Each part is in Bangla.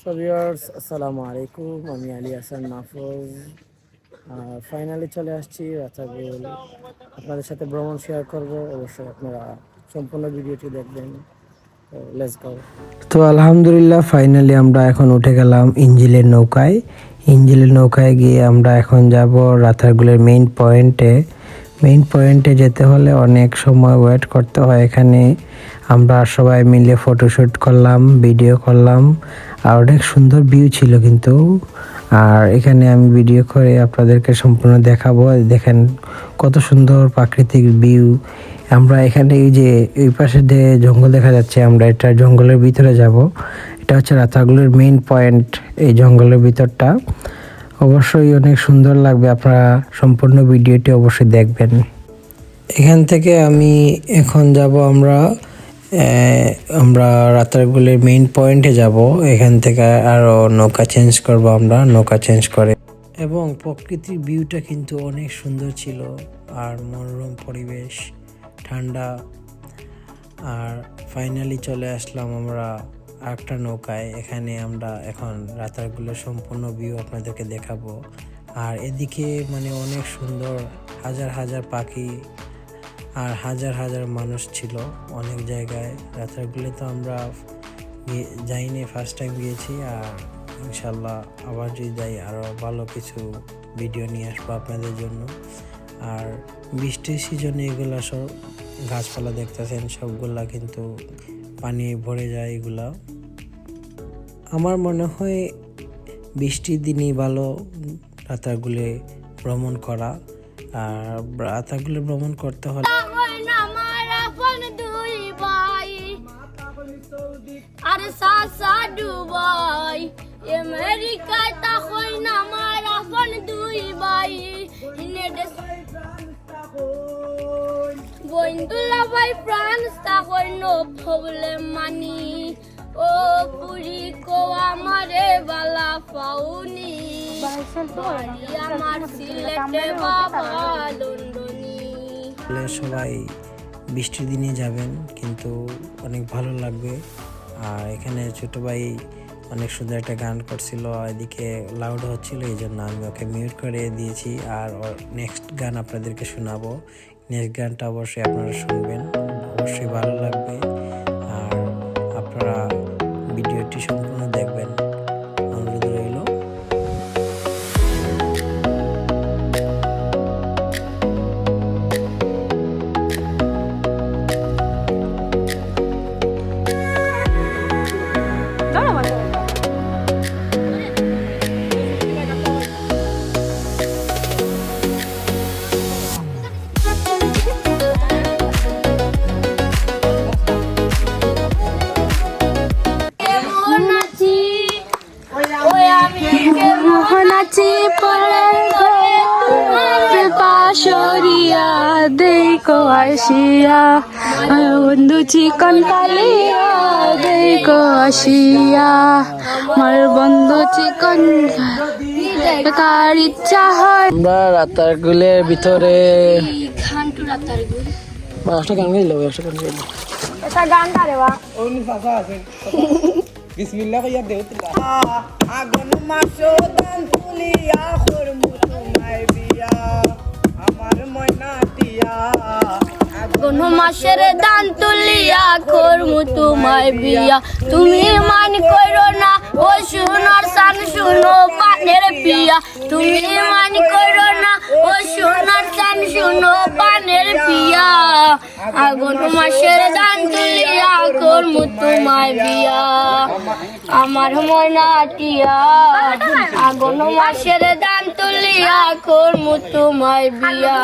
সো ভিউয়ার্স, আসসালামু আলাইকুম। আমি আলী হাসান মাহফুজ। ফাইনালি চলে আসছি রাতারগুল। আপনাদের সাথে ভ্রমণ শেয়ার করব। অবশ্যই আপনারা সম্পূর্ণ ভিডিওটি দেখবেন। তো লেটস গো। তো আলহামদুলিল্লাহ ফাইনালি আমরা এখন উঠে গেলাম ইঞ্জিলের নৌকায়। ইঞ্জিলের নৌকায় গিয়ে আমরা এখন যাব রাতারগুলের মেইন পয়েন্টে যেতে হলে অনেক সময় ওয়েট করতে হয়। এখানে আমরা সবাই মিলে ফটোশ্যুট করলাম, ভিডিও করলাম, আর অনেক সুন্দর ভিউ ছিল কিন্তু। আর এখানে আমি ভিডিও করে আপনাদেরকে সম্পূর্ণ দেখাবো। দেখেন কত সুন্দর প্রাকৃতিক ভিউ। আমরা এখানে এই যে এই পাশে যে জঙ্গল দেখা যাচ্ছে, আমরা এটা জঙ্গলের ভিতরে যাব। এটা হচ্ছে রাতারগুলের মেইন পয়েন্ট, এই জঙ্গলের ভিতরটা। অবশ্যই অনেক সুন্দর লাগবে, আপনারা সম্পূর্ণ ভিডিওটি অবশ্যই দেখবেন। এখান থেকে আমি এখন যাব আমরা রাতারগুলের মেইন পয়েন্টে যাব। এখান থেকে আরও নৌকা চেঞ্জ করব, আমরা নৌকা চেঞ্জ করে। এবং প্রকৃতির ভিউটা কিন্তু অনেক সুন্দর ছিল, আর মনোরম পরিবেশ, ঠান্ডা। আর ফাইনালি চলে আসলাম আমরা আরেকটা নৌকায়। এখানে আমরা এখন রাতারগুলের সম্পূর্ণ ভিউ আপনাদেরকে দেখাবো। আর এদিকে মানে অনেক সুন্দর, হাজার হাজার পাখি আর হাজার হাজার মানুষ ছিল অনেক জায়গায়। রাতারগুলে তো আমরা যাইনি, ফার্স্ট টাইম গিয়েছি। আর ইনশাল্লাহ আবার যদি যাই আরও ভালো কিছু ভিডিও নিয়ে আসবো আপনাদের জন্য। আর বৃষ্টির সিজনে এগুলা সব গাছপালা দেখতেছেন, সবগুলা কিন্তু পানি ভরে যায়। এগুলা আমার মনে হয় বৃষ্টির দিনই ভালো রাতারগুলে ভ্রমণ করা। আর রাতারগুলে ভ্রমণ করতে হলে আর সাসা দুবাই আমেরিকায় তখন আমার আপন দুই ভাই বন্ধুলা ভাই ফ্রান্স তখন নো প্রবলেম মানি ও পুরি কো আমারে বালা পাউনি বাড়ি আমার সিলেটে বাবা লন্ডনী। সবাই বৃষ্টির দিনে যাবেন, কিন্তু অনেক ভালো লাগবে। আর এখানে ছোট ভাই অনেক সুন্দর একটা গান করছিল, এদিকে লাউড হচ্ছিল, এই জন্য আমি ওকে মিউট করে দিয়েছি। আর নেক্সট গান আপনাদেরকে শোনাবো। নেক্সট গানটা অবশ্যই আপনারা শুনবেন, অবশ্যই ভালো লাগবে। আর আপনারা ভিডিওটি সম্পূর্ণ দেখবেন, অনুরোধ রইল। দেখো আসিয়া বন্ধু চিকন কালিয়া দেখো আসিয়া আমার বন্ধু চিকন কার ইচ্ছা হয়। আমরা রাতারগুলের ভিতরে খান্টু রাতারগুল একটা গান গাইলো, একটা গান গাইলো। এটা গানটা রে বা বিসমিল্লাহ কইয়া দেউতলা আগুন মাসো দান তুলিয়া খরমু তোমায় বিয়া আমার ময়না টিয়া কোন মাসের দান তুলিয়া করমু তোমায় বিয়া তুমি মান করো না ও সোনার সান শুনো পানের পিয়া তুমি মান করো না ও সোনার সান শুনো পানের পিয়া আগুন মাসের দান তুলিয়া করমু তোমায় বিয়া আমার ময়না টিয়া আগুন মাসের দান তুলিয়া করমু তোমায় বিয়া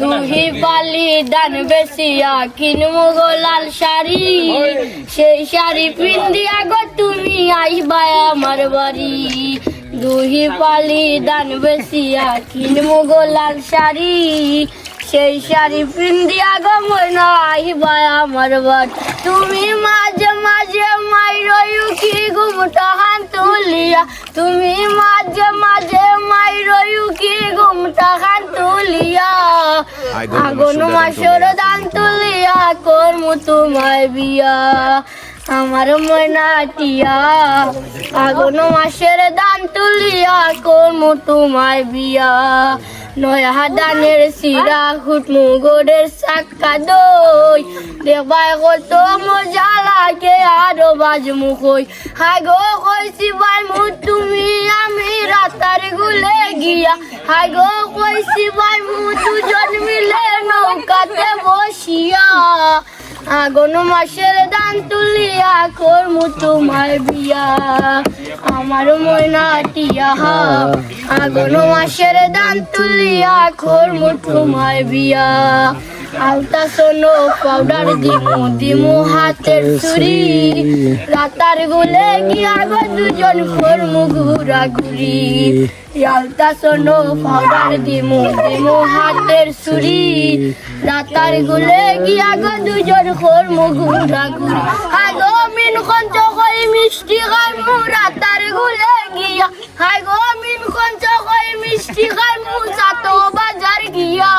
দুহি বালি দান বেশিয়া কিনমু গো লাল শাড়ি সেই শাড়ি পিন্দিয়া গো তুমি আইবা আমার বাড়ি দুহি পালি দান বেশিয়া কিনমু গো লাল শাড়ি সেই শাড়ি পিন্দিয়া গো ময়না আইবা আমার বাড়ি তুমি মাঝে মাঝে মাইরয়ু কি ঘুমটা হান তুলিয়া তুমি মাঝে মাঝে মাইরয়ু কি ঘুমটা হান তুলিয়া আগুন মাসের দান তুলিয়া করমু তোমায় বিয়া আমার ময়নাটিয়া আগুন মাসের দান তুলিয়া করমু তোমায় বিয়া নয়া দানের সিরা হুটমু গোড়ের সাক্কা দই দেখবাই কত মজা লাগে আরো বাজমু কই হাই গো কইছি ভাই মু তুমি আমি রাতার গুলে গিয়া হাই গো কইছি ভাই মু দুজন মিলে নৌকাতে বসিয়া আগুন মাসের দান তুলিয়া করমু তোমায় বিয়া আমার ময়নাটিয়া আগুন মাসের দান তুলিয়া করমু তোমায় বিয়া আলতা সোনো পাউডার দিমু দিমু হাতের চুরি রাতার গুলে গিয়া গো দুজন করমু ঘুরা ঘুরি আলতা সোনো পাউডার দিমু দিমু হাতের চুরি রাতার গুলে গিয়া গো দুজন করমু ঘুরা ঘুরি আগো মিন কঞ্চ কই মিষ্টি খাইমু রাতার গুলে গিয়া আগো মিন কঞ্চ কই মিষ্টি খাইমু সাতো বাজার গিয়া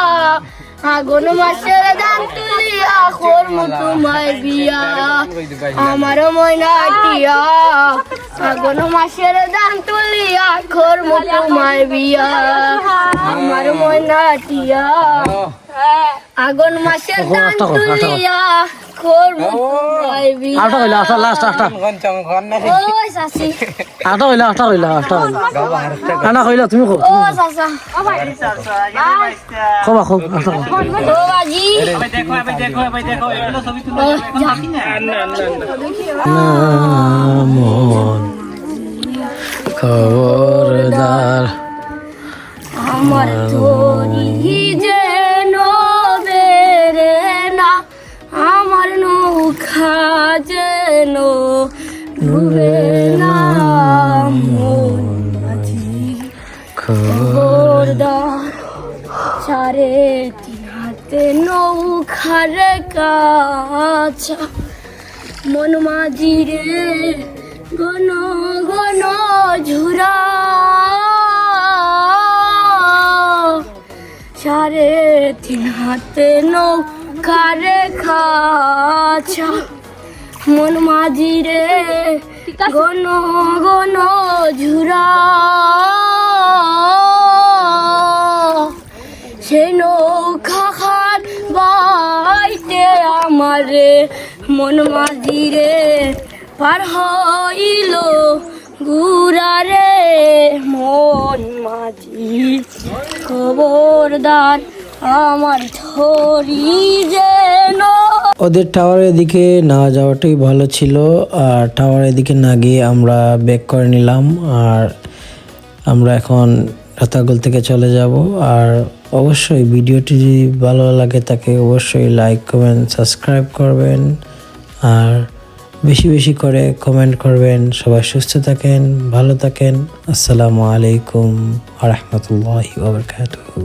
আগুন মাসের দান তুলিয়া করমু তোমায় বিয়া আমার ময়নাটিয়া আগুন মাসের দান তুলিয়া করমু তোমায় বিয়া আমার ময়নাটিয়া আগুন মাসের দান তুলিয়া করমু তোমায় বিয়া আটা হইলা আটা লাস্ট আটা ওই সাসি আটা হইলা কানা কইলা তুমি কো ও সাসা কবা কো আটা কো ও বাজি মন খবরদার আমার তোরি যেন বেরে না আমার নৌকা যেন ডুবে না মন মাঝি খবরদার সারে তিন হাতে নৌকার কাছা মন মাঝি রে ঘন ঘন ঝুরা সারে তিন হাতে নৌকার কাছা মন মাঝি রে ঘন ঘন ঝুরা সেই নৌকা খান বাইতে আমারে মন মাঝি রে পার হইল গুড়া রে মন মাঝি খবরদার আমার ধরি যেন ওদের টাওয়ারের দিকে না যাওয়াটাই ভালো ছিল, আর টাওয়ারের দিকে না গিয়ে আমরা ব্যাক করে নিলাম। আর আমরা এখন রাতারগুল থেকে চলে যাব। আর অবশ্যই ভিডিওটি যদি ভালো লাগে তাকে অবশ্যই লাইক কমেন্ট সাবস্ক্রাইব করবেন, আর বেশি বেশি করে কমেন্ট করবেন। সবাই সুস্থ থাকেন, ভালো থাকেন। আসসালামু আলাইকুম ওয়া রাহমাতুল্লাহি ওয়া বারাকাতুহু।